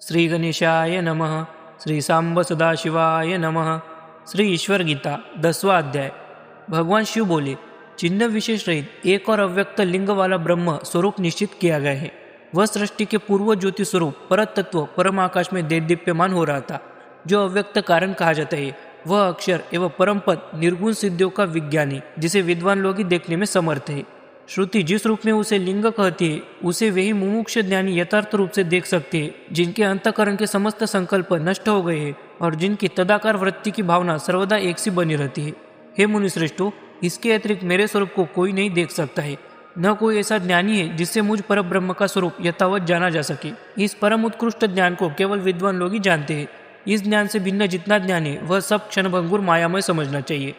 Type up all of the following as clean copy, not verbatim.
श्री गणेशाय नमः। श्री सांब सदाशिवाय नमः। श्री ईश्वर गीता 10वां अध्याय। भगवान शिव बोले, चिन्ह विशेष रहित एक और अव्यक्त लिंग वाला ब्रह्म स्वरूप निश्चित किया गया है। वह सृष्टि के पूर्व ज्योति स्वरूप परत तत्व परम आकाश में दीप्यमान हो रहा था। जो अव्यक्त कारण कहा जाता है वह अक्षर एवं परम पद निर्गुण सिद्धियों का विज्ञानी, जिसे विद्वान लोग ही देखने में समर्थ है। श्रुति जिस रूप में उसे लिंग कहती है उसे वे ही मुमुक्ष ज्ञानी यथार्थ रूप से देख सकते हैं, जिनके अंतःकरण के समस्त संकल्प नष्ट हो गए हैं और जिनकी तदाकार वृत्ति की भावना सर्वदा एक सी बनी रहती है। हे मुनिश्रेष्ठों, इसके अतिरिक्त मेरे स्वरूप को कोई नहीं देख सकता है। न कोई ऐसा ज्ञानी है जिससे मुझ पर ब्रह्म का स्वरूप यथावत जाना जा सके। इस परम उत्कृष्ट ज्ञान को केवल विद्वान लोग ही जानते हैं। इस ज्ञान से भिन्न जितना ज्ञान है वह सब क्षणभंगुर मायामय समझना चाहिए।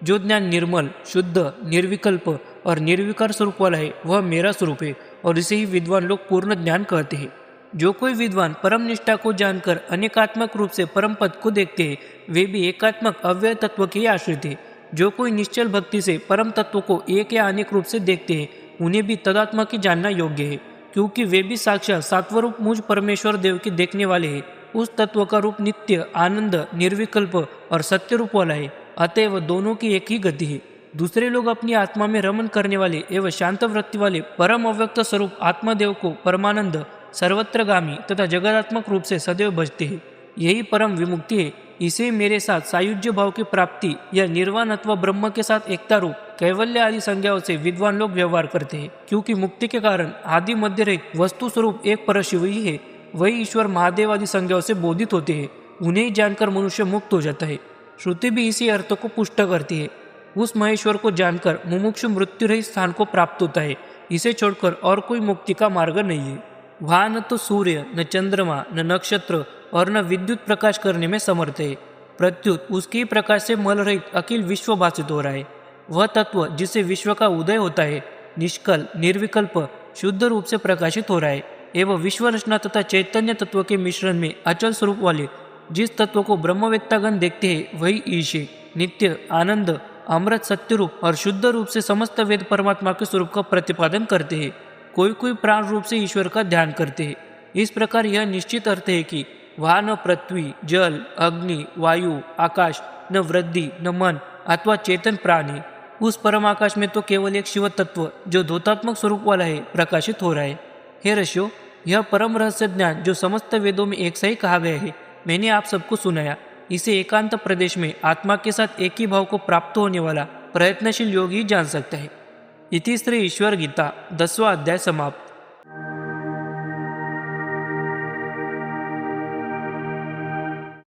जो ज्ञान निर्मल, शुद्ध, निर्विकल्प और निर्विकार स्वरूप वाला है वह मेरा स्वरूप है और इसे ही विद्वान लोग पूर्ण ज्ञान कहते हैं। जो कोई विद्वान परम निष्ठा को जानकर अनेकात्मक रूप से परम पद को देखते हैं वे भी एकात्मक अव्यय तत्व के आश्रित है। जो कोई निश्चल भक्ति से परम तत्व को एक या अनेक रूप से देखते हैं उन्हें भी तदात्मा की जानना योग्य है, क्योंकि वे भी साक्षात सात्वरूप मुझ परमेश्वर देव के देखने वाले हैं। उस तत्व का रूप नित्य, आनंद, निर्विकल्प और सत्य रूप वाला है। अतएव दोनों की एक ही गति है। दूसरे लोग अपनी आत्मा में रमन करने वाले एवं शांत वृत्ति वाले परम अव्यक्त स्वरूप आत्मदेव को परमानंद, सर्वत्रगामी तथा जगदात्मक रूप से सदैव भजते हैं। यही परम विमुक्ति है। इसे मेरे साथ सायुज्य भाव की प्राप्ति या निर्वाण अथवा ब्रह्म के साथ एकता रूप कैवल्य आदि संज्ञाओं से विद्वान लोग व्यवहार करते हैं, क्योंकि मुक्ति के कारण आदि मध्य रहित वस्तु स्वरूप एक परशिव ही है। वही ईश्वर महादेव आदि संज्ञाओं से बोधित होते हैं। उन्हें ही जानकर मनुष्य मुक्त हो जाता है। श्रुति भी इसी अर्थ को पुष्ट करती है। उस महेश्वर को जानकर मुमुक्षु मृत्यु रहित स्थान को प्राप्त होता है। इसे छोड़कर और कोई मुक्ति का मार्ग नहीं है। वहाँ न तो सूर्य, न चंद्रमा, न नक्षत्र और न विद्युत प्रकाश करने में समर्थ है। प्रत्युत उसके ही प्रकाश से मल रहित अखिल विश्व भाषित हो रहा है। वह तत्व जिससे विश्व का उदय होता है निष्कल, निर्विकल्प, शुद्ध रूप से प्रकाशित हो रहा है एवं विश्व रचना तथा चैतन्य तत्व के मिश्रण में अचल स्वरूप वाले जिस तत्व को ब्रह्मवेत्तागण देखते हैं वही ईश है। नित्य, आनंद, अमृत, सत्य रूप और शुद्ध रूप से समस्त वेद परमात्मा के स्वरूप का प्रतिपादन करते हैं। कोई कोई प्राण रूप से ईश्वर का ध्यान करते हैं। इस प्रकार यह निश्चित अर्थ है कि वहाँ न पृथ्वी, जल, अग्नि, वायु, आकाश, न वृद्धि, न मन अथवा चेतन प्राण है। उस परम आकाश में तो केवल एक शिव तत्व जो धोतात्मक स्वरूप वाला है प्रकाशित हो रहा है। हे ऋषियों, यह परम रहस्य ज्ञान जो समस्त वेदों में एक सही कहा गया है मैंने आप सबको सुनाया। इसे एकांत प्रदेश में आत्मा के साथ एक ही भाव को प्राप्त होने वाला प्रयत्नशील योगी जान सकता है। इति श्री ईश्वर गीता 10वां अध्याय समाप्त।